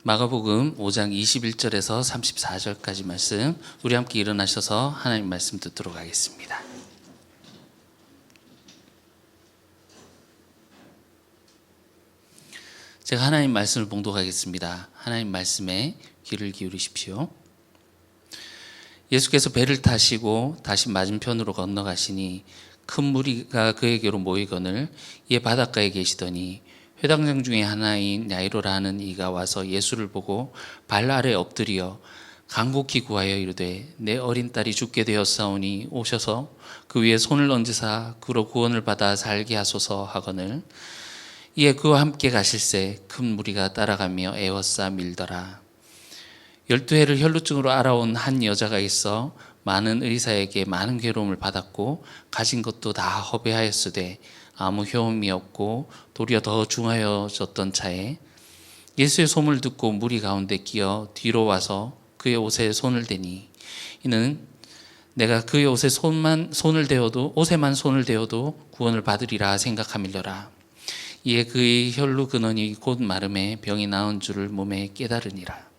마가복음 5장 21절에서 34절까지 말씀, 우리 함께 일어나셔서 하나님 말씀 듣도록 하겠습니다. 제가 하나님 말씀을 봉독하겠습니다. 하나님 말씀에 귀를 기울이십시오. 예수께서 배를 타시고 다시 맞은편으로 건너가시니 큰 무리가 그에게로 모이거늘 이에 바닷가에 계시더니 회당장 중에 하나인 야이로라 하는 이가 와서 예수를 보고 발 아래 엎드려 간곡히 구하여 이르되 내 어린 딸이 죽게 되었사오니 오셔서 그 위에 손을 얹으사 그로 구원을 받아 살게 하소서 하거늘 이에 그와 함께 가실새 큰 무리가 따라가며 애워싸 밀더라. 12해를 혈루증으로 알아온 한 여자가 있어 많은 의사에게 많은 괴로움을 받았고 가진 것도 다 허비하였으되 아무 효험이 없고 도리어 더 중하여졌던 차에 예수의 소문을 듣고 무리 가운데 끼어 뒤로 와서 그의 옷에 손을 대니 이는 내가 그의 옷에만 손을 대어도 구원을 받으리라 생각함일러라. 이에 그의 혈루 근원이 곧 마름에 병이 나은 줄을 몸에 깨달으니라.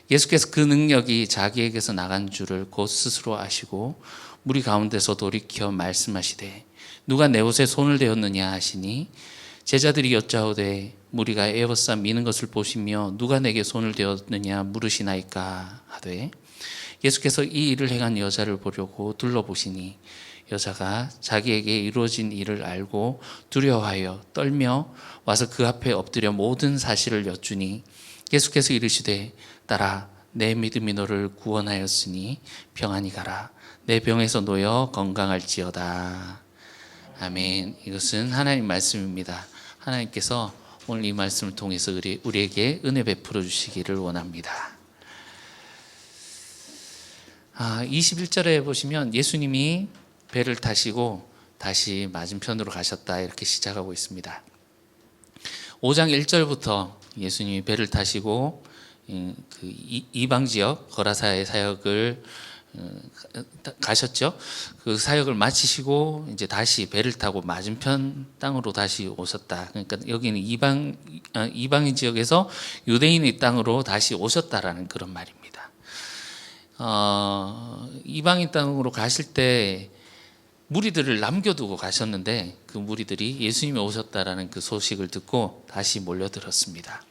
예수께서 그 능력이 자기에게서 나간 줄을 곧 스스로 아시고 무리 가운데서 돌이켜 말씀하시되 누가 내 옷에 손을 대었느냐 하시니 제자들이 여짜오되 무리가 에워싸 미는 것을 보시며 누가 내게 손을 대었느냐 물으시나이까 하되 예수께서 이 일을 행한 여자를 보려고 둘러보시니 여자가 자기에게 이루어진 일을 알고 두려워하여 떨며 와서 그 앞에 엎드려 모든 사실을 여쭈니 예수께서 이르시되 딸아 내 믿음이 너를 구원하였으니 평안히 가라. 내 병에서 놓여 건강할지어다. 아멘. 이것은 하나님 말씀입니다. 하나님께서 오늘 이 말씀을 통해서 우리에게 은혜 베풀어 주시기를 원합니다. 21절에 보시면 예수님이 배를 타시고 다시 맞은편으로 가셨다 이렇게 시작하고 있습니다. 5장 1절부터 예수님이 배를 타시고 그 이방 지역 거라사의 사역을 가셨죠. 그 사역을 마치시고 이제 다시 배를 타고 맞은편 땅으로 다시 오셨다. 그러니까 여기는 이방인 지역에서 유대인의 땅으로 다시 오셨다라는 그런 말입니다. 이방인 땅으로 가실 때 무리들을 남겨두고 가셨는데 그 무리들이 예수님이 오셨다라는 그 소식을 듣고 다시 몰려들었습니다.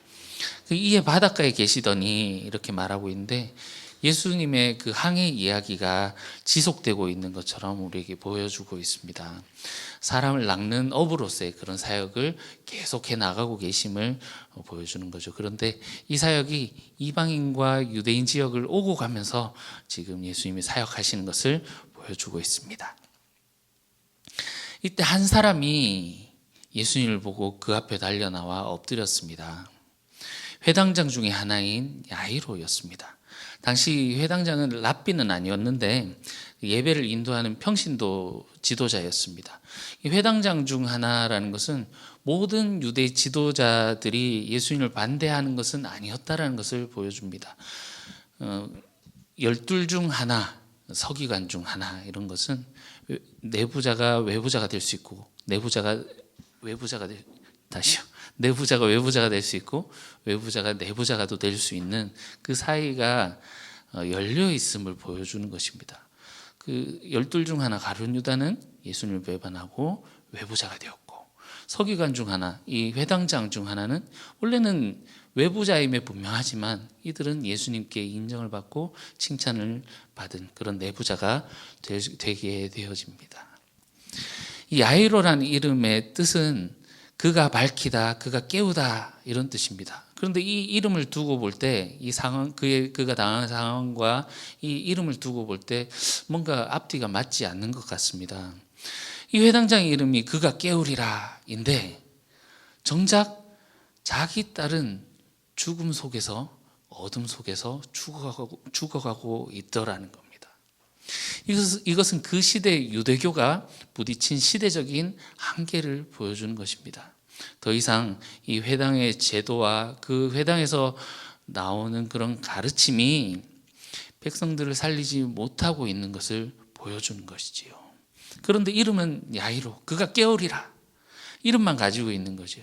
이에 바닷가에 계시더니 이렇게 말하고 있는데 예수님의 그 항해 이야기가 지속되고 있는 것처럼 우리에게 보여주고 있습니다. 사람을 낚는 어부로서의 그런 사역을 계속해 나가고 계심을 보여주는 거죠. 그런데 이 사역이 이방인과 유대인 지역을 오고 가면서 지금 예수님이 사역하시는 것을 보여주고 있습니다. 이때 한 사람이 예수님을 보고 그 앞에 달려나와 엎드렸습니다. 회당장 중에 하나인 야이로였습니다. 당시 회당장은 랍비는 아니었는데 예배를 인도하는 평신도 지도자였습니다. 이 회당장 중 하나라는 것은 모든 유대 지도자들이 예수님을 반대하는 것은 아니었다라는 것을 보여줍니다. 12 중 하나, 서기관 중 하나 이런 것은 내부자가 외부자가 될 수 있고 내부자가 외부자가 될 수 있고 외부자가 내부자가도 될 수 있는 그 사이가 열려 있음을 보여주는 것입니다. 그 12 중 하나 가룟 유다는 예수님을 배반하고 외부자가 되었고 서기관 중 하나, 이 회당장 중 하나는 원래는 외부자임에 분명하지만 이들은 예수님께 인정을 받고 칭찬을 받은 그런 내부자가 되게 되어집니다. 이 야이로라는 이름의 뜻은 그가 밝히다, 그가 깨우다 이런 뜻입니다. 그런데 이 이름을 두고 볼 때 이 상황, 그가 당한 상황과 이 이름을 두고 볼 때 뭔가 앞뒤가 맞지 않는 것 같습니다. 이 회당장의 이름이 그가 깨우리라인데 정작 자기 딸은 죽음 속에서 어둠 속에서 죽어가고 있더라는 겁니다. 이것은 그 시대 유대교가 부딪힌 시대적인 한계를 보여주는 것입니다. 더 이상 이 회당의 제도와 그 회당에서 나오는 그런 가르침이 백성들을 살리지 못하고 있는 것을 보여주는 것이지요. 그런데 이름은 야이로, 그가 깨우리라 이름만 가지고 있는 거죠.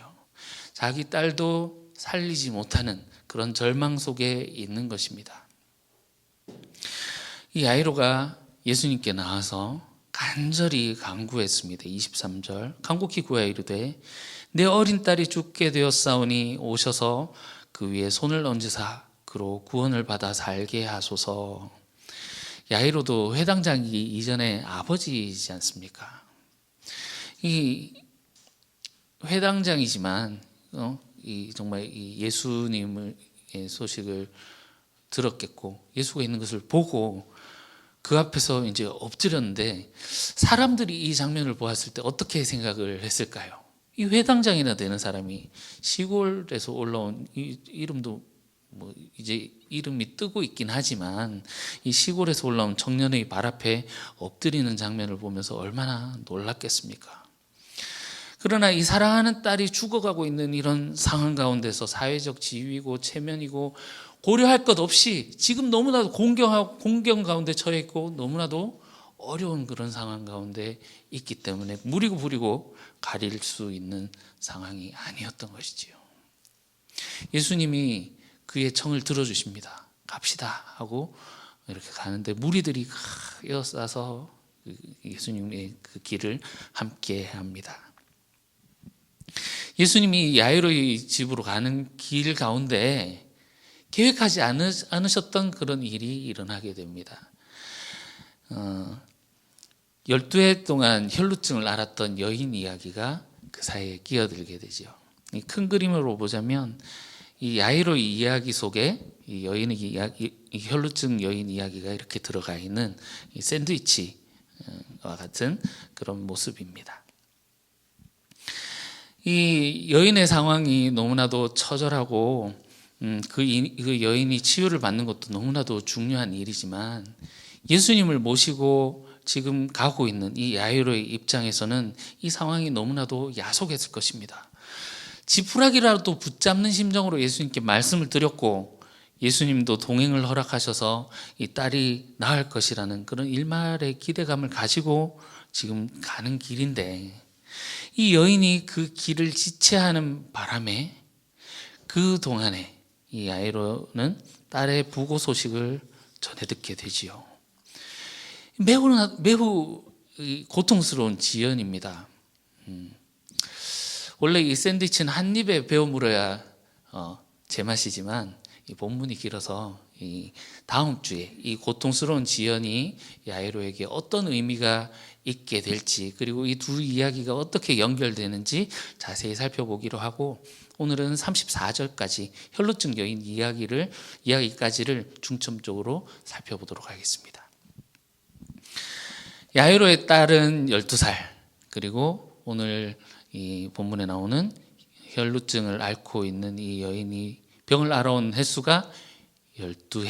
자기 딸도 살리지 못하는 그런 절망 속에 있는 것입니다. 이 야이로가 예수님께 나와서 간절히 간구했습니다. 23절 간곡히 구하여 이르되 내 어린 딸이 죽게 되었사오니 오셔서 그 위에 손을 얹으사 그로 구원을 받아 살게 하소서. 야이로도 회당장이기 이전에 아버지이지 않습니까? 이 회당장이지만 정말 이 예수님의 소식을 들었겠고 예수가 있는 것을 보고 그 앞에서 이제 엎드렸는데 사람들이 이 장면을 보았을 때 어떻게 생각을 했을까요? 이 회당장이나 되는 사람이 시골에서 올라온 이름도 뭐 이제 이름이 뜨고 있긴 하지만 이 시골에서 올라온 청년의 발 앞에 엎드리는 장면을 보면서 얼마나 놀랐겠습니까? 그러나 이 사랑하는 딸이 죽어가고 있는 이런 상황 가운데서 사회적 지위고 체면이고 고려할 것 없이 지금 너무나도 공경 가운데 처해 있고 너무나도 어려운 그런 상황 가운데 있기 때문에 무리고 부리고 가릴 수 있는 상황이 아니었던 것이지요. 예수님이 그의 청을 들어주십니다. 갑시다 하고 이렇게 가는데 무리들이 에워싸서 예수님의 그 길을 함께 합니다. 예수님이 야이로의 집으로 가는 길 가운데 계획하지 않으셨던 그런 일이 일어나게 됩니다. 12해 동안 혈루증을 앓았던 여인 이야기가 그 사이에 끼어들게 되죠. 이 큰 그림으로 보자면 이 야이로의 이야기 속에 이 여인의 이 혈루증 여인 이야기가 이렇게 들어가 있는 이 샌드위치와 같은 그런 모습입니다. 이 여인의 상황이 너무나도 처절하고 그 여인이 치유를 받는 것도 너무나도 중요한 일이지만 예수님을 모시고 지금 가고 있는 이 야이로의 입장에서는 이 상황이 너무나도 야속했을 것입니다. 지푸라기라도 붙잡는 심정으로 예수님께 말씀을 드렸고 예수님도 동행을 허락하셔서 이 딸이 나을 것이라는 그런 일말의 기대감을 가지고 지금 가는 길인데 이 여인이 그 길을 지체하는 바람에 그 동안에 이 야이로는 딸의 부고 소식을 전해 듣게 되지요. 매우 고통스러운 지연입니다. 원래 이 샌드위치는 한 입에 베어 물어야 제맛이지만 이 본문이 길어서 이 다음 주에 이 고통스러운 지연이 야이로에게 어떤 의미가 있게 될지 그리고 이 두 이야기가 어떻게 연결되는지 자세히 살펴보기로 하고 오늘은 34절까지 혈루증 여인 이야기까지를 중점적으로 살펴보도록 하겠습니다. 야이로의 딸은 12살 그리고 오늘 이 본문에 나오는 혈루증을 앓고 있는 이 여인이 병을 앓아온 횟수가 12회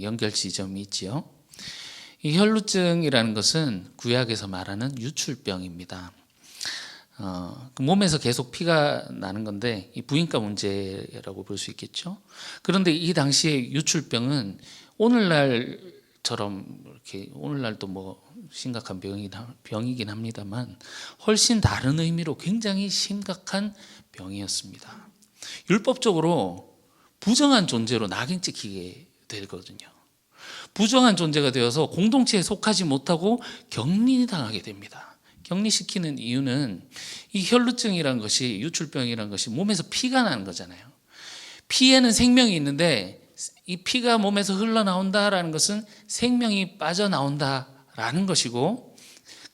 연결 지점이 있지요. 이 혈루증이라는 것은 구약에서 말하는 유출병입니다. 몸에서 계속 피가 나는 건데 이 부인과 문제라고 볼 수 있겠죠. 그런데 이 당시에 유출병은 오늘날처럼 이렇게 오늘날도 뭐 심각한 병이긴 합니다만 훨씬 다른 의미로 굉장히 심각한 병이었습니다. 율법적으로 부정한 존재로 낙인 찍히게 되거든요. 부정한 존재가 되어서 공동체에 속하지 못하고 격리당하게 됩니다. 격리시키는 이유는 이 혈루증이라는 것이 유출병이라는 것이 몸에서 피가 나는 거잖아요. 피에는 생명이 있는데 이 피가 몸에서 흘러나온다라는 것은 생명이 빠져나온다라는 것이고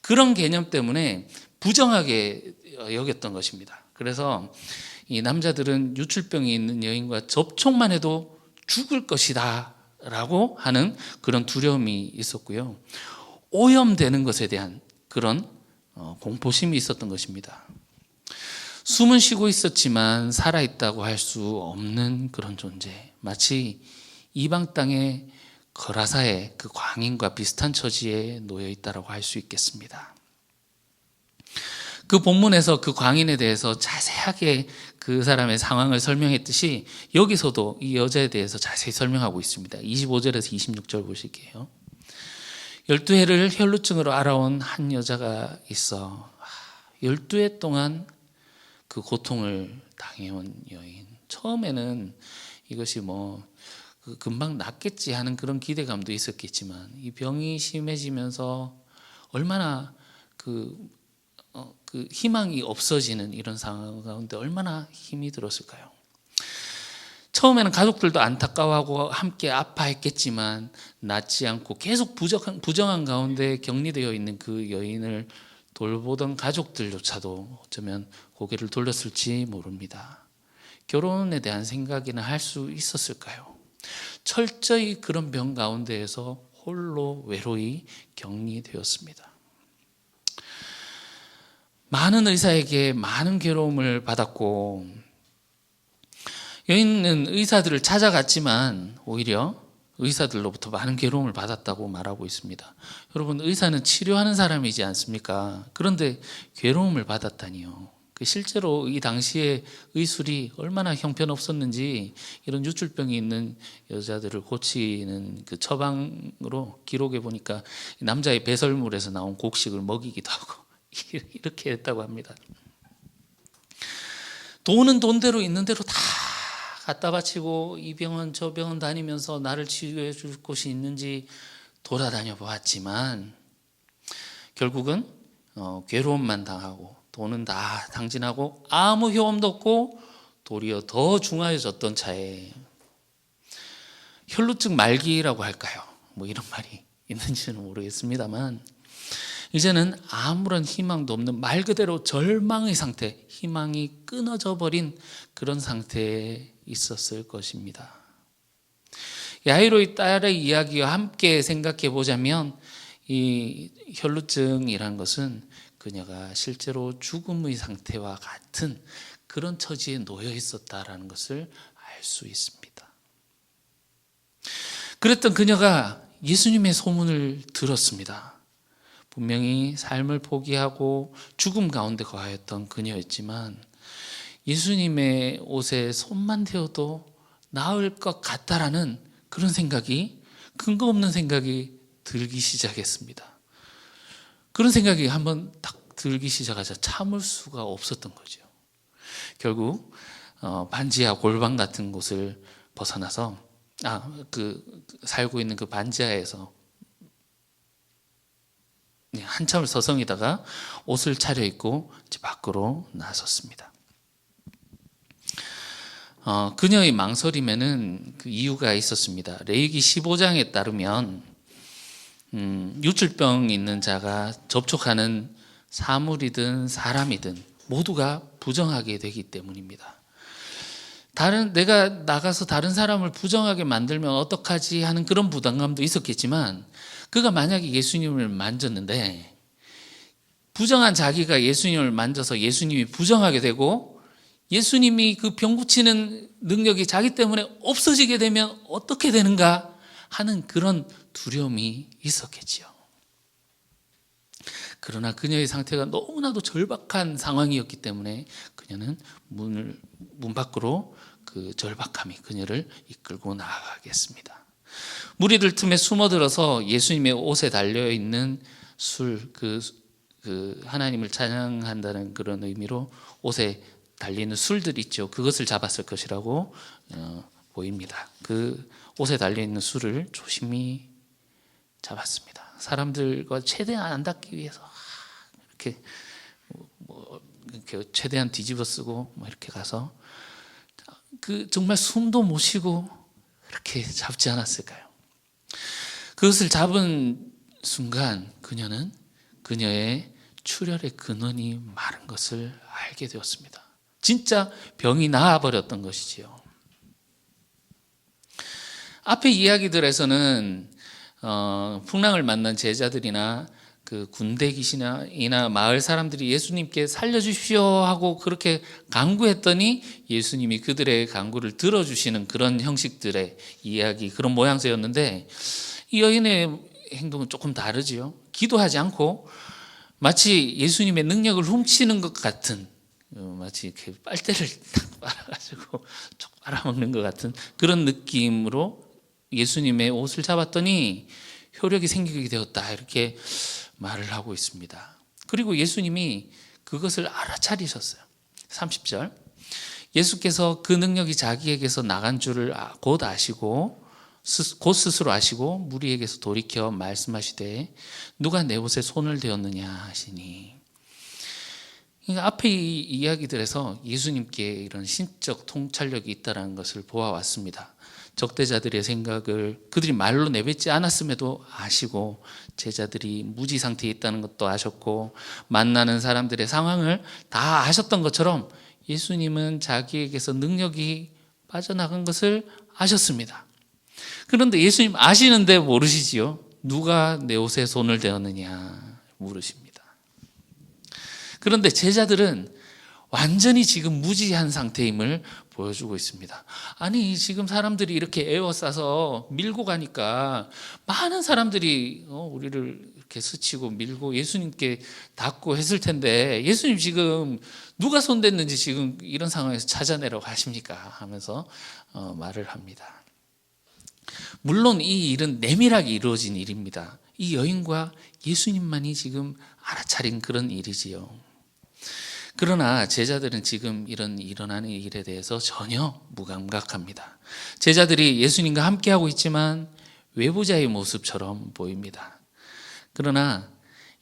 그런 개념 때문에 부정하게 여겼던 것입니다. 그래서 이 남자들은 유출병이 있는 여인과 접촉만 해도 죽을 것이다 라고 하는 그런 두려움이 있었고요. 오염되는 것에 대한 그런 공포심이 있었던 것입니다. 숨은 쉬고 있었지만 살아있다고 할 수 없는 그런 존재, 마치 이방 땅의 거라사의 그 광인과 비슷한 처지에 놓여 있다고 할 수 있겠습니다. 그 본문에서 그 광인에 대해서 자세하게 그 사람의 상황을 설명했듯이 여기서도 이 여자에 대해서 자세히 설명하고 있습니다. 25절에서 26절 보실게요. 12해를 혈루증으로 앓아온 한 여자가 있어 12해 동안 그 고통을 당해온 여인. 처음에는 이것이 금방 낫겠지 하는 그런 기대감도 있었겠지만 이 병이 심해지면서 얼마나 그 희망이 없어지는 이런 상황 가운데 얼마나 힘이 들었을까요? 처음에는 가족들도 안타까워하고 함께 아파했겠지만 낫지 않고 계속 부정한 가운데 격리되어 있는 그 여인을 돌보던 가족들조차도 어쩌면 고개를 돌렸을지 모릅니다. 결혼에 대한 생각이나 할 수 있었을까요? 철저히 그런 병 가운데에서 홀로 외로이 격리되었습니다. 많은 의사에게 많은 괴로움을 받았고 여인은 의사들을 찾아갔지만 오히려 의사들로부터 많은 괴로움을 받았다고 말하고 있습니다. 여러분, 의사는 치료하는 사람이지 않습니까? 그런데 괴로움을 받았다니요. 실제로 이 당시에 의술이 얼마나 형편없었는지 이런 유출병이 있는 여자들을 고치는 그 처방으로 기록해 보니까 남자의 배설물에서 나온 곡식을 먹이기도 하고 이렇게 했다고 합니다. 돈은 돈대로 있는 대로 다 갖다 바치고 이 병원 저 병원 다니면서 나를 치료해 줄 곳이 있는지 돌아다녀 보았지만 결국은 괴로움만 당하고 돈은 다 당진하고 아무 효험도 없고 도리어 더 중하여졌던 차에 혈루증 말기라고 할까요? 이런 말이 있는지는 모르겠습니다만 이제는 아무런 희망도 없는 말 그대로 절망의 상태, 희망이 끊어져 버린 그런 상태에 있었을 것입니다. 야이로의 딸의 이야기와 함께 생각해 보자면 이 혈루증이라는 것은 그녀가 실제로 죽음의 상태와 같은 그런 처지에 놓여 있었다라는 것을 알 수 있습니다. 그랬던 그녀가 예수님의 소문을 들었습니다. 분명히 삶을 포기하고 죽음 가운데 거하였던 그녀였지만 예수님의 옷에 손만 대어도 나을 것 같다라는 그런 생각이, 근거 없는 생각이 들기 시작했습니다. 그런 생각이 한번 딱 들기 시작하자 참을 수가 없었던 거죠. 결국 반지하 골방 같은 곳을 벗어나서 살고 있는 그 반지하에서 한참을 서성이다가 옷을 차려입고 밖으로 나섰습니다. 그녀의 망설임에는 그 이유가 있었습니다. 레위기 15장에 따르면 유출병 있는 자가 접촉하는 사물이든 사람이든 모두가 부정하게 되기 때문입니다. 내가 나가서 다른 사람을 부정하게 만들면 어떡하지 하는 그런 부담감도 있었겠지만 그가 만약에 예수님을 만졌는데 부정한 자기가 예수님을 만져서 예수님이 부정하게 되고 예수님이 그 병 고치는 능력이 자기 때문에 없어지게 되면 어떻게 되는가 하는 그런 두려움이 있었겠지요. 그러나 그녀의 상태가 너무나도 절박한 상황이었기 때문에 그녀는 문 밖으로 그 절박함이 그녀를 이끌고 나아가겠습니다. 무리들 틈에 숨어들어서 예수님의 옷에 달려있는 하나님을 찬양한다는 그런 의미로 옷에 달리는 술들 있죠. 그것을 잡았을 것이라고 보입니다. 그 옷에 달려있는 술을 조심히 잡았습니다. 사람들과 최대한 안 닿기 위해서 이렇게 최대한 뒤집어 쓰고 이렇게 가서 정말 숨도 못 쉬고 이렇게 잡지 않았을까요? 그것을 잡은 순간 그녀는 그녀의 출혈의 근원이 마른 것을 알게 되었습니다. 진짜 병이 나아버렸던 것이지요. 앞에 이야기들에서는 풍랑을 만난 제자들이나 그 군대 귀신이나 마을 사람들이 예수님께 살려주십시오 하고 그렇게 간구했더니 예수님이 그들의 간구를 들어주시는 그런 형식들의 이야기, 그런 모양새였는데 이 여인의 행동은 조금 다르지요. 기도하지 않고 마치 예수님의 능력을 훔치는 것 같은, 마치 이렇게 빨대를 딱 빨아가지고 쭉 빨아먹는 것 같은 그런 느낌으로 예수님의 옷을 잡았더니 효력이 생기게 되었다, 이렇게 말을 하고 있습니다. 그리고 예수님이 그것을 알아차리셨어요. 30절, 예수께서 그 능력이 자기에게서 나간 줄을 곧 아시고 곧 스스로 아시고 무리에게서 돌이켜 말씀하시되 누가 내 옷에 손을 대었느냐 하시니, 그러니까 앞에 이 이야기들에서 예수님께 이런 신적 통찰력이 있다는 것을 보아왔습니다. 적대자들의 생각을 그들이 말로 내뱉지 않았음에도 아시고, 제자들이 무지 상태에 있다는 것도 아셨고, 만나는 사람들의 상황을 다 아셨던 것처럼 예수님은 자기에게서 능력이 빠져나간 것을 아셨습니다. 그런데 예수님 아시는데 모르시지요. 누가 내 옷에 손을 대었느냐 물으십니다. 그런데 제자들은 완전히 지금 무지한 상태임을 보여주고 있습니다. 아니, 지금 사람들이 이렇게 에워싸서 밀고 가니까 많은 사람들이 우리를 이렇게 스치고 밀고 예수님께 닿고 했을 텐데, 예수님 지금 누가 손댔는지 지금 이런 상황에서 찾아내라고 하십니까? 하면서 말을 합니다. 물론 이 일은 내밀하게 이루어진 일입니다. 이 여인과 예수님만이 지금 알아차린 그런 일이지요. 그러나 제자들은 지금 일어나는 일에 대해서 전혀 무감각합니다. 제자들이 예수님과 함께하고 있지만 외부자의 모습처럼 보입니다. 그러나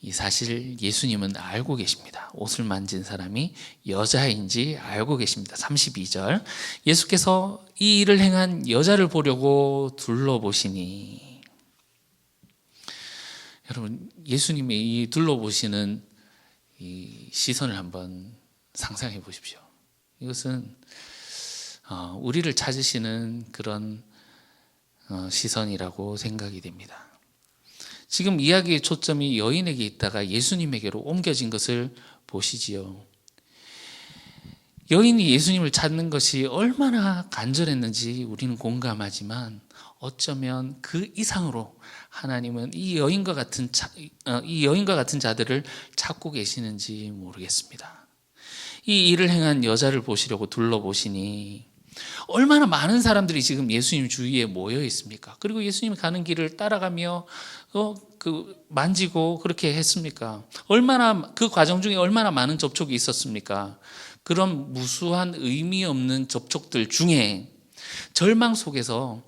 이 사실 예수님은 알고 계십니다. 옷을 만진 사람이 여자인지 알고 계십니다. 32절, 예수께서 이 일을 행한 여자를 보려고 둘러보시니. 여러분, 예수님이 이 둘러보시는 이 시선을 한번 상상해 보십시오. 이것은 우리를 찾으시는 그런 시선이라고 생각이 됩니다. 지금 이야기의 초점이 여인에게 있다가 예수님에게로 옮겨진 것을 보시지요. 여인이 예수님을 찾는 것이 얼마나 간절했는지 우리는 공감하지만, 어쩌면 그 이상으로 하나님은 이 여인과 같은 자들을 찾고 계시는지 모르겠습니다. 이 일을 행한 여자를 보시려고 둘러보시니, 얼마나 많은 사람들이 지금 예수님 주위에 모여 있습니까? 그리고 예수님이 가는 길을 따라가며 만지고 그렇게 했습니까? 얼마나 그 과정 중에 얼마나 많은 접촉이 있었습니까? 그런 무수한 의미 없는 접촉들 중에 절망 속에서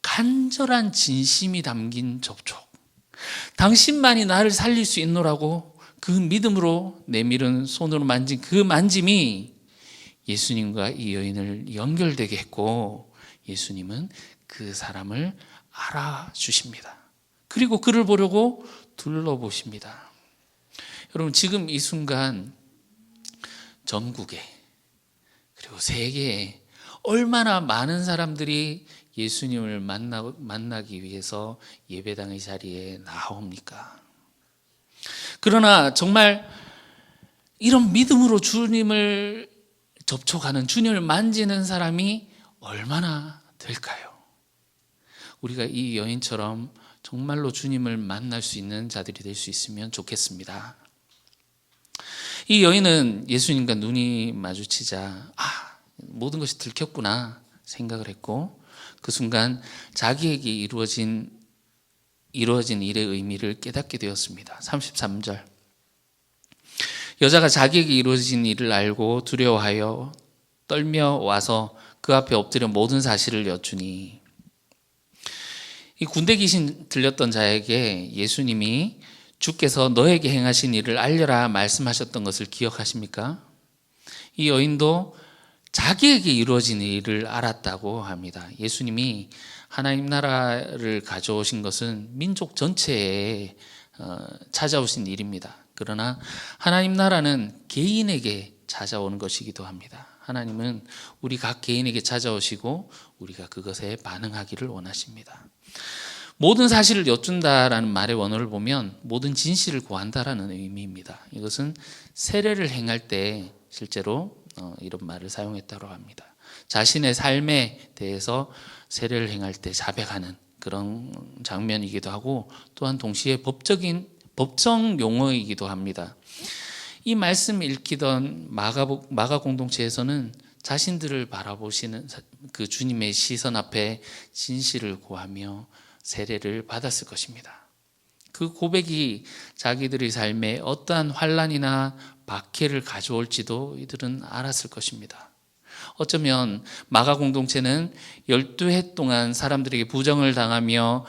간절한 진심이 담긴 접촉, 당신만이 나를 살릴 수 있노라고 그 믿음으로 내밀은 손으로 만진 그 만짐이 예수님과 이 여인을 연결되게 했고, 예수님은 그 사람을 알아주십니다. 그리고 그를 보려고 둘러보십니다. 여러분, 지금 이 순간 전국에 그리고 세계에 얼마나 많은 사람들이 예수님을 만나기 위해서 예배당의 자리에 나옵니까? 그러나 정말 이런 믿음으로 주님을 접촉하는, 주님을 만지는 사람이 얼마나 될까요? 우리가 이 여인처럼 정말로 주님을 만날 수 있는 자들이 될 수 있으면 좋겠습니다. 이 여인은 예수님과 눈이 마주치자 모든 것이 들켰구나 생각을 했고, 그 순간 자기에게 이루어진 일의 의미를 깨닫게 되었습니다. 33절, 여자가 자기에게 이루어진 일을 알고 두려워하여 떨며 와서 그 앞에 엎드려 모든 사실을 여쭈니. 이 군대 귀신 들렸던 자에게 예수님이 주께서 너에게 행하신 일을 알려라 말씀하셨던 것을 기억하십니까? 이 여인도 자기에게 이루어진 일을 알았다고 합니다. 예수님이 하나님 나라를 가져오신 것은 민족 전체에 찾아오신 일입니다. 그러나 하나님 나라는 개인에게 찾아오는 것이기도 합니다. 하나님은 우리 각 개인에게 찾아오시고 우리가 그것에 반응하기를 원하십니다. 모든 사실을 여쭌다라는 말의 원어를 보면 모든 진실을 구한다라는 의미입니다. 이것은 세례를 행할 때 실제로 이런 말을 사용했다고 합니다. 자신의 삶에 대해서 세례를 행할 때 자백하는 그런 장면이기도 하고, 또한 동시에 법정 용어이기도 합니다. 이 말씀을 읽히던 마가 공동체에서는 자신들을 바라보시는 그 주님의 시선 앞에 진실을 구하며 세례를 받았을 것입니다. 그 고백이 자기들의 삶에 어떠한 환난이나 박해를 가져올지도 이들은 알았을 것입니다. 어쩌면 마가 공동체는 12해 동안 사람들에게 부정을 당하며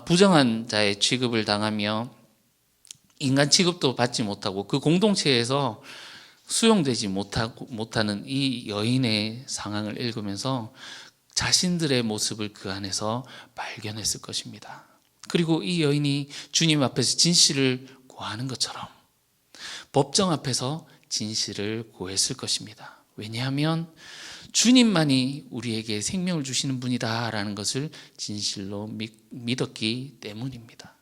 부정한 자의 취급을 당하며 인간 취급도 받지 못하고 그 공동체에서 수용되지 못하는 이 여인의 상황을 읽으면서 자신들의 모습을 그 안에서 발견했을 것입니다. 그리고 이 여인이 주님 앞에서 진실을 구하는 것처럼 법정 앞에서 진실을 구했을 것입니다. 왜냐하면 주님만이 우리에게 생명을 주시는 분이다라는 것을 진실로 믿었기 때문입니다.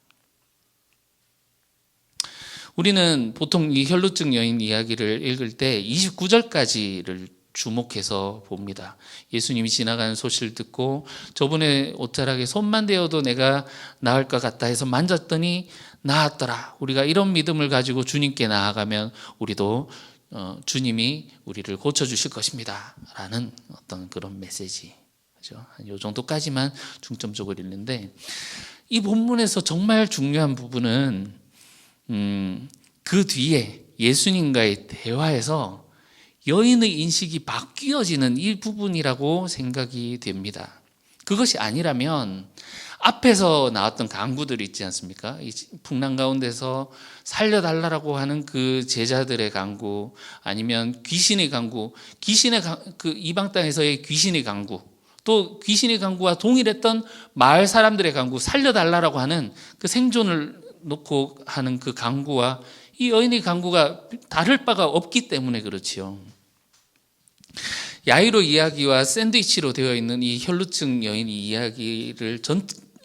우리는 보통 이 혈루증 여인 이야기를 읽을 때 29절까지를 주목해서 봅니다. 예수님이 지나가는 소식을 듣고 저분의 옷자락에 손만 대어도 내가 나을 것 같다 해서 만졌더니 나았더라. 우리가 이런 믿음을 가지고 주님께 나아가면 우리도 주님이 우리를 고쳐주실 것입니다 라는 어떤 그런 메시지, 그죠? 이 정도까지만 중점적으로 읽는데, 이 본문에서 정말 중요한 부분은 그 뒤에 예수님과의 대화에서 여인의 인식이 바뀌어지는 이 부분이라고 생각이 됩니다. 그것이 아니라면 앞에서 나왔던 강구들 있지 않습니까? 이 풍랑 가운데서 살려달라고 하는 그 제자들의 강구, 아니면 귀신의 강구, 그 이방 땅에서의 귀신의 강구, 또 귀신의 강구와 동일했던 마을 사람들의 강구, 살려달라고 하는 그 생존을 놓고 하는 그 강구와 이 여인의 강구가 다를 바가 없기 때문에 그렇지요. 야이로 이야기와 샌드위치로 되어 있는 이 혈루증 여인의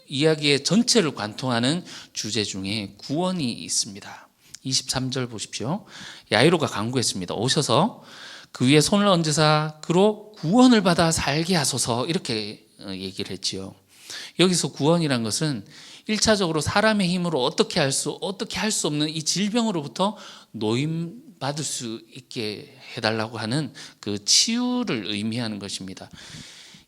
이야기의 전체를 관통하는 주제 중에 구원이 있습니다. 23절 보십시오. 야이로가 간구했습니다. 오셔서 그 위에 손을 얹으사 그로 구원을 받아 살게 하소서, 이렇게 얘기를 했지요. 여기서 구원이란 것은 1차적으로 사람의 힘으로 어떻게 할 수 없는 이 질병으로부터 노임받을 수 있게 해달라고 하는 그 치유를 의미하는 것입니다.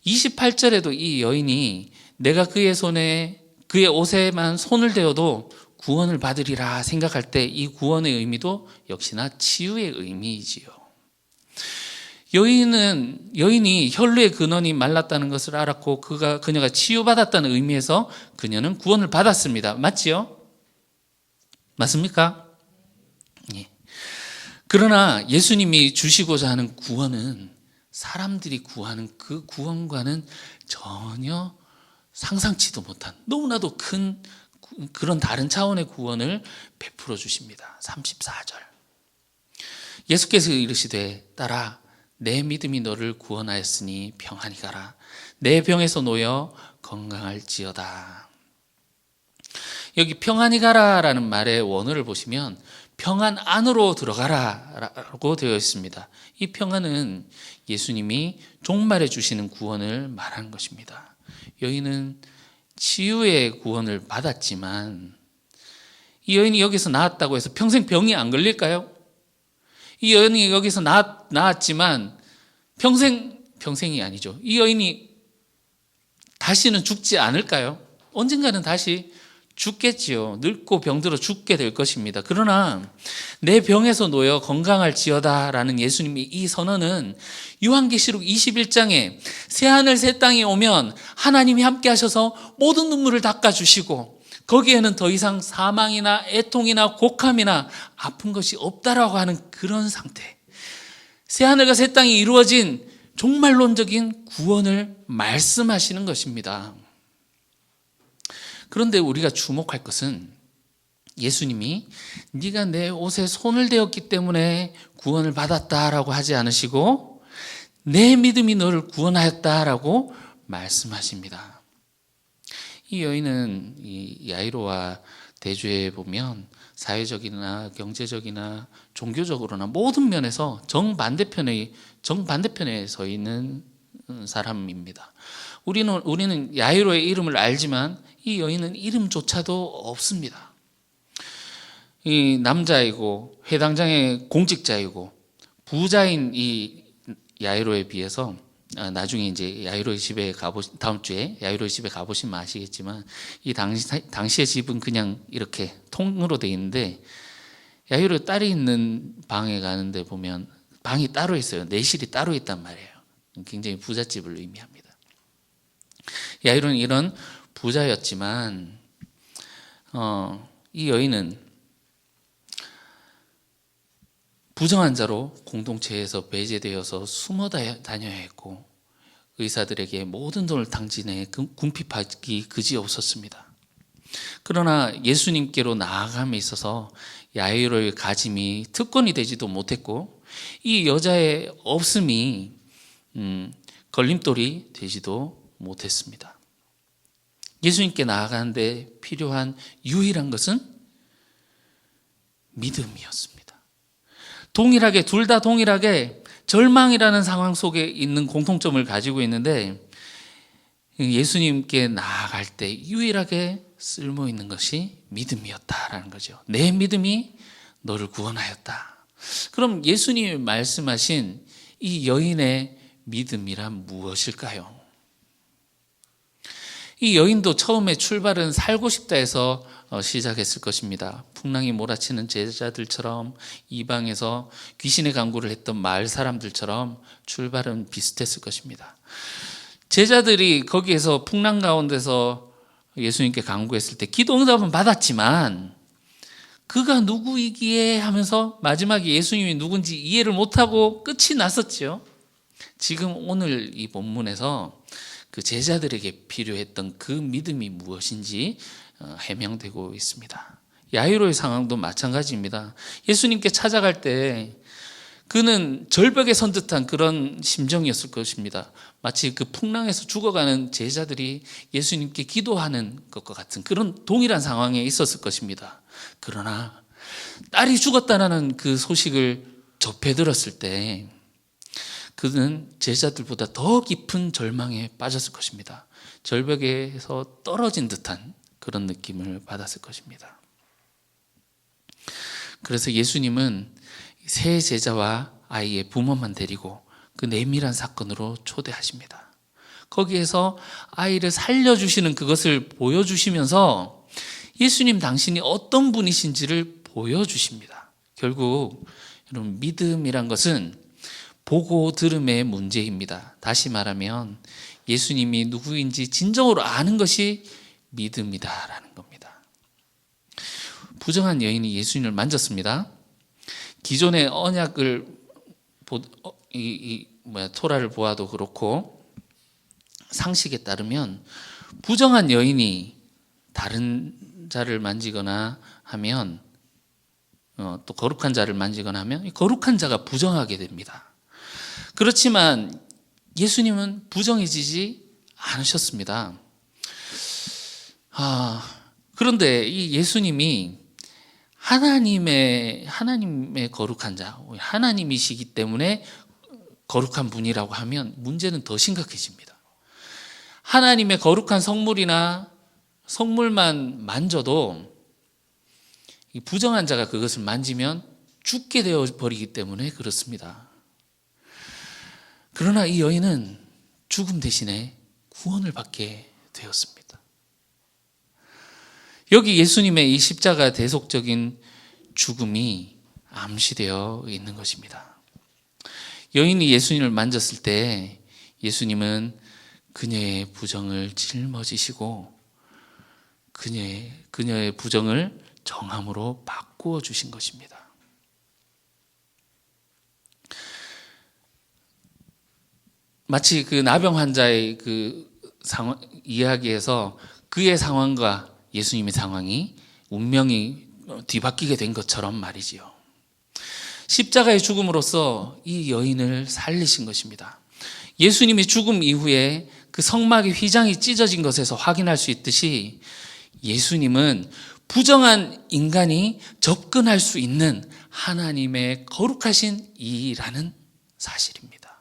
28절에도 이 여인이 내가 그의 옷에만 손을 대어도 구원을 받으리라 생각할 때 이 구원의 의미도 역시나 치유의 의미이지요. 여인이 혈루의 근원이 말랐다는 것을 알았고 그녀가 치유받았다는 의미에서 그녀는 구원을 받았습니다. 맞지요? 맞습니까? 예. 그러나 예수님이 주시고자 하는 구원은 사람들이 구하는 그 구원과는 전혀 상상치도 못한 너무나도 큰 그런 다른 차원의 구원을 베풀어 주십니다. 34절. 예수께서 이르시되 딸아 내 믿음이 너를 구원하였으니 평안히 가라. 내 병에서 놓여 건강할지어다. 여기 평안히 가라라는 말의 원어를 보시면 평안 안으로 들어가라라고 되어 있습니다. 이 평안은 예수님이 종말에 주시는 구원을 말하는 것입니다. 여인은 치유의 구원을 받았지만 이 여인이 여기서 나았다고 해서 평생 병이 안 걸릴까요? 이 여인이 여기서 나았지만 평생이 아니죠. 이 여인이 다시는 죽지 않을까요? 언젠가는 다시 죽겠지요. 늙고 병들어 죽게 될 것입니다. 그러나 내 병에서 놓여 건강할지어다 라는 예수님의 이 선언은 요한계시록 21장에 새하늘 새 땅이 오면 하나님이 함께 하셔서 모든 눈물을 닦아주시고 거기에는 더 이상 사망이나 애통이나 곡함이나 아픈 것이 없다라고 하는 그런 상태, 새하늘과 새 땅이 이루어진 종말론적인 구원을 말씀하시는 것입니다. 그런데 우리가 주목할 것은 예수님이 네가 내 옷에 손을 대었기 때문에 구원을 받았다라고 하지 않으시고 내 믿음이 너를 구원하였다라고 말씀하십니다. 이 여인은 이 야이로와 대조해 보면 사회적이나 경제적이나 종교적으로나 모든 면에서 정반대편에 서 있는 사람입니다. 우리는 야이로의 이름을 알지만 이 여인은 이름조차도 없습니다. 이 남자이고 회당장의 공직자이고 부자인 이 야이로에 비해서 나중에 이제 야이로의 집에 다음 주에 야이로의 집에 가보시면 아시겠지만 이 당시의 집은 그냥 이렇게 통으로 돼 있는데 야이로의 딸이 있는 방에 가는데 보면 방이 따로 있어요. 내실이 따로 있단 말이에요. 굉장히 부잣집을 의미합니다. 야이로는 이런 부자였지만 이 여인은 부정한 자로 공동체에서 배제되어서 숨어 다녀야 했고 의사들에게 모든 돈을 탕진해 궁핍하기 그지없었습니다. 그러나 예수님께로 나아감에 있어서 야이로의 가짐이 특권이 되지도 못했고 이 여자의 없음이 걸림돌이 되지도 못했습니다. 예수님께 나아가는데 필요한 유일한 것은 믿음이었습니다. 동일하게 둘 다 동일하게 절망이라는 상황 속에 있는 공통점을 가지고 있는데 예수님께 나아갈 때 유일하게 쓸모 있는 것이 믿음이었다라는 거죠. 내 믿음이 너를 구원하였다. 그럼 예수님이 말씀하신 이 여인의 믿음이란 무엇일까요? 이 여인도 처음에 출발은 살고 싶다 해서 시작했을 것입니다. 풍랑이 몰아치는 제자들처럼 이방에서 귀신의 강구를 했던 마을 사람들처럼 출발은 비슷했을 것입니다. 제자들이 거기에서 풍랑 가운데서 예수님께 강구했을 때 기도 응답은 받았지만 그가 누구이기에 하면서 마지막에 예수님이 누군지 이해를 못하고 끝이 났었죠. 지금 오늘 이 본문에서 그 제자들에게 필요했던 그 믿음이 무엇인지 해명되고 있습니다. 야이로의 상황도 마찬가지입니다. 예수님께 찾아갈 때 그는 절벽에 선 듯한 그런 심정이었을 것입니다. 마치 그 풍랑에서 죽어가는 제자들이 예수님께 기도하는 것과 같은 그런 동일한 상황에 있었을 것입니다. 그러나 딸이 죽었다는 그 소식을 접해 들었을 때 그는 제자들보다 더 깊은 절망에 빠졌을 것입니다. 절벽에서 떨어진 듯한 그런 느낌을 받았을 것입니다. 그래서 예수님은 세 제자와 아이의 부모만 데리고 그 내밀한 사건으로 초대하십니다. 거기에서 아이를 살려주시는 그것을 보여주시면서 예수님 당신이 어떤 분이신지를 보여주십니다. 결국 여러분 믿음이란 것은 보고 들음의 문제입니다. 다시 말하면 예수님이 누구인지 진정으로 아는 것이 믿음이다라는 겁니다. 부정한 여인이 예수님을 만졌습니다. 기존의 언약을 토라를 보아도 그렇고 상식에 따르면 부정한 여인이 다른 자를 만지거나 하면 또 거룩한 자를 만지거나 하면 거룩한 자가 부정하게 됩니다. 그렇지만 예수님은 부정해지지 않으셨습니다. 그런데 이 예수님이 하나님의 거룩한 자, 하나님이시기 때문에 거룩한 분이라고 하면 문제는 더 심각해집니다. 하나님의 거룩한 성물이나 성물만 만져도 이 부정한 자가 그것을 만지면 죽게 되어 버리기 때문에 그렇습니다. 그러나 이 여인은 죽음 대신에 구원을 받게 되었습니다. 여기 예수님의 이 십자가 대속적인 죽음이 암시되어 있는 것입니다. 여인이 예수님을 만졌을 때 예수님은 그녀의 부정을 짊어지시고 그녀의 부정을 정함으로 바꾸어 주신 것입니다. 마치 그 나병 환자의 그 상황 이야기에서 그의 상황과 예수님의 상황이 운명이 뒤바뀌게 된 것처럼 말이지요. 십자가의 죽음으로써 이 여인을 살리신 것입니다. 예수님이 죽음 이후에 그 성막의 휘장이 찢어진 것에서 확인할 수 있듯이 예수님은 부정한 인간이 접근할 수 있는 하나님의 거룩하신 이라는 사실입니다.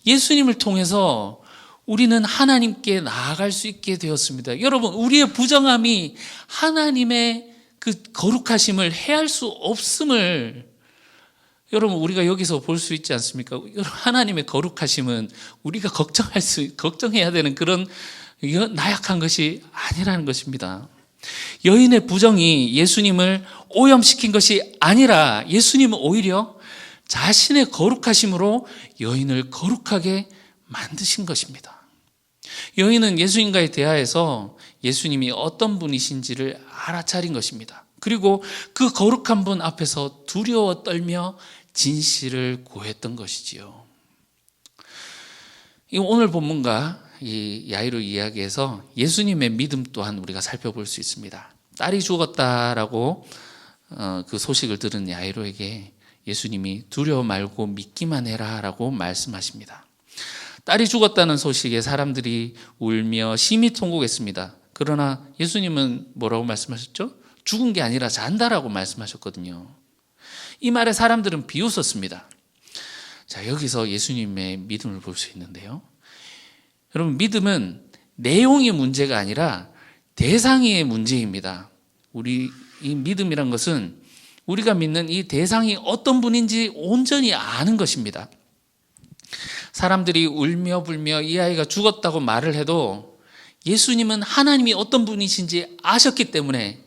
예수님을 통해서 우리는 하나님께 나아갈 수 있게 되었습니다. 여러분, 우리의 부정함이 하나님의 그 거룩하심을 해할 수 없음을 여러분 우리가 여기서 볼 수 있지 않습니까? 하나님의 거룩하심은 우리가 걱정해야 되는 그런 나약한 것이 아니라는 것입니다. 여인의 부정이 예수님을 오염시킨 것이 아니라 예수님은 오히려 자신의 거룩하심으로 여인을 거룩하게 만드신 것입니다. 여인은 예수님과의 대화에서 예수님이 어떤 분이신지를 알아차린 것입니다. 그리고 그 거룩한 분 앞에서 두려워 떨며 진실을 고했던 것이지요. 오늘 본문과 이 야이로 이야기에서 예수님의 믿음 또한 우리가 살펴볼 수 있습니다. 딸이 죽었다라고 그 소식을 들은 야이로에게 예수님이 두려워 말고 믿기만 해라 라고 말씀하십니다. 딸이 죽었다는 소식에 사람들이 울며 심히 통곡했습니다. 그러나 예수님은 뭐라고 말씀하셨죠? 죽은 게 아니라 잔다라고 말씀하셨거든요. 이 말에 사람들은 비웃었습니다. 자, 여기서 예수님의 믿음을 볼 수 있는데요. 여러분, 믿음은 내용이 문제가 아니라 대상의 문제입니다. 이 믿음이란 것은 우리가 믿는 이 대상이 어떤 분인지 온전히 아는 것입니다. 사람들이 울며 불며 이 아이가 죽었다고 말을 해도 예수님은 하나님이 어떤 분이신지 아셨기 때문에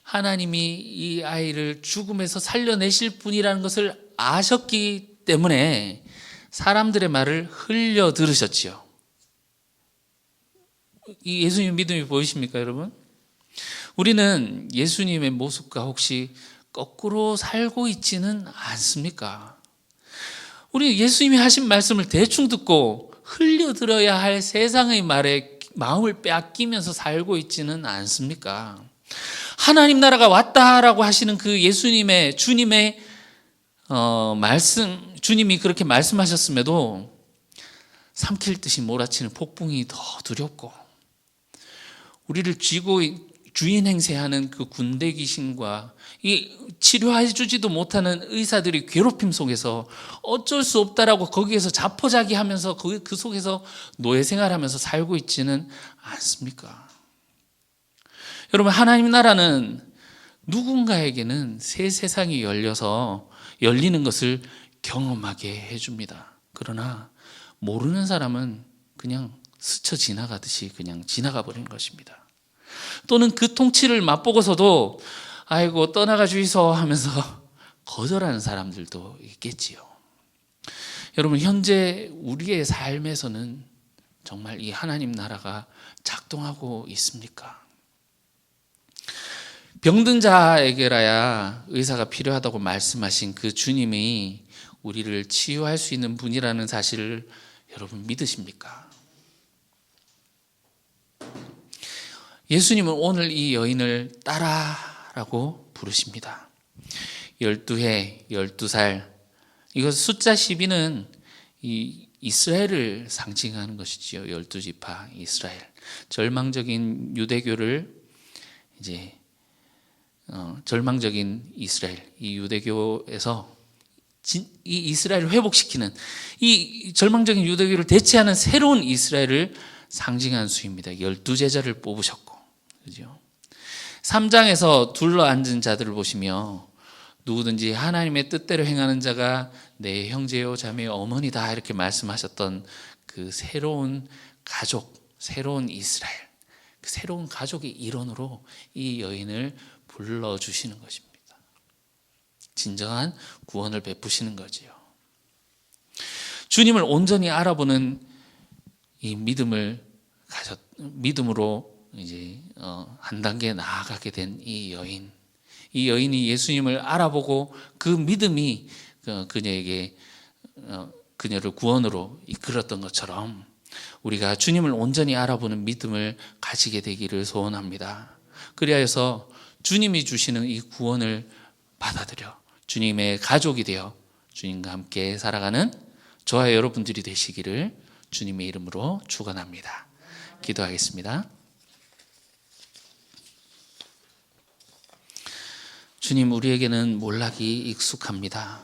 하나님이 이 아이를 죽음에서 살려내실 분이라는 것을 아셨기 때문에 사람들의 말을 흘려 들으셨지요. 이 예수님 믿음이 보이십니까, 여러분? 우리는 예수님의 모습과 혹시 거꾸로 살고 있지는 않습니까? 우리 예수님이 하신 말씀을 대충 듣고 흘려들어야 할 세상의 말에 마음을 빼앗기면서 살고 있지는 않습니까? 하나님 나라가 왔다라고 하시는 그 예수님의 주님의 말씀, 주님이 그렇게 말씀하셨음에도 삼킬 듯이 몰아치는 폭풍이 더 두렵고 우리를 쥐고 주인 행세하는 그 군대 귀신과 이 치료해 주지도 못하는 의사들이 괴롭힘 속에서 어쩔 수 없다라고 거기에서 자포자기하면서 그 속에서 노예 생활하면서 살고 있지는 않습니까? 여러분, 하나님 나라는 누군가에게는 새 세상이 열리는 것을 경험하게 해줍니다. 그러나 모르는 사람은 그냥 스쳐 지나가듯이 그냥 지나가 버리는 것입니다. 또는 그 통치를 맛보고서도 아이고 떠나가 주이소 하면서 거절하는 사람들도 있겠지요. 여러분, 현재 우리의 삶에서는 정말 이 하나님 나라가 작동하고 있습니까? 병든 자에게라야 의사가 필요하다고 말씀하신 그 주님이 우리를 치유할 수 있는 분이라는 사실을 여러분 믿으십니까? 예수님은 오늘 이 여인을 딸아라고 부르십니다. 12해, 12살. 이것 숫자 12는 이 이스라엘을 상징하는 것이지요. 12지파 이스라엘. 절망적인 유대교를 이제 절망적인 이스라엘, 이 유대교에서 이 이스라엘을 회복시키는 이 절망적인 유대교를 대체하는 새로운 이스라엘을 상징하는 수입니다. 12제자를 뽑으셨고, 그죠? 3장에서 둘러앉은 자들을 보시며 누구든지 하나님의 뜻대로 행하는 자가 내 형제요 자매요 어머니다 이렇게 말씀하셨던 그 새로운 가족, 새로운 이스라엘, 그 새로운 가족의 일원으로 이 여인을 불러주시는 것입니다. 진정한 구원을 베푸시는 거지요. 주님을 온전히 알아보는 이 믿음으로 이제 한 단계 나아가게 된 이 여인. 이 여인이 예수님을 알아보고 그 믿음이 그녀를 구원으로 이끌었던 것처럼 우리가 주님을 온전히 알아보는 믿음을 가지게 되기를 소원합니다. 그리하여서 주님이 주시는 이 구원을 받아들여 주님의 가족이 되어 주님과 함께 살아가는 저와 여러분들이 되시기를 주님의 이름으로 축원합니다. 기도하겠습니다. 주님, 우리에게는 몰락이 익숙합니다.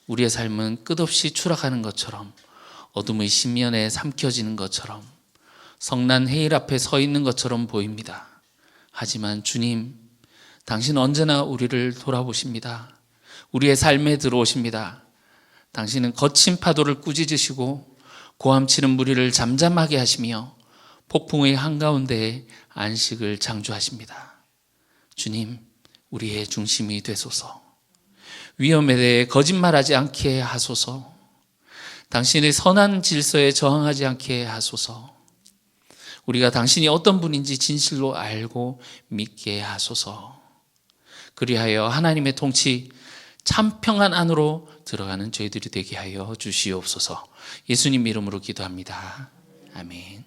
우리의 삶은 끝없이 추락하는 것처럼, 어둠의 신면에 삼켜지는 것처럼, 성난 해일 앞에 서 있는 것처럼 보입니다. 하지만 주님, 당신 언제나 우리를 돌아보십니다. 우리의 삶에 들어오십니다. 당신은 거친 파도를 꾸짖으시고 고함치는 무리를 잠잠하게 하시며 폭풍의 한가운데에 안식을 창조하십니다. 주님, 우리의 중심이 되소서. 위험에 대해 거짓말하지 않게 하소서. 당신의 선한 질서에 저항하지 않게 하소서. 우리가 당신이 어떤 분인지 진실로 알고 믿게 하소서. 그리하여 하나님의 통치 참 평안 안으로 들어가는 저희들이 되게 하여 주시옵소서. 예수님 이름으로 기도합니다. 아멘.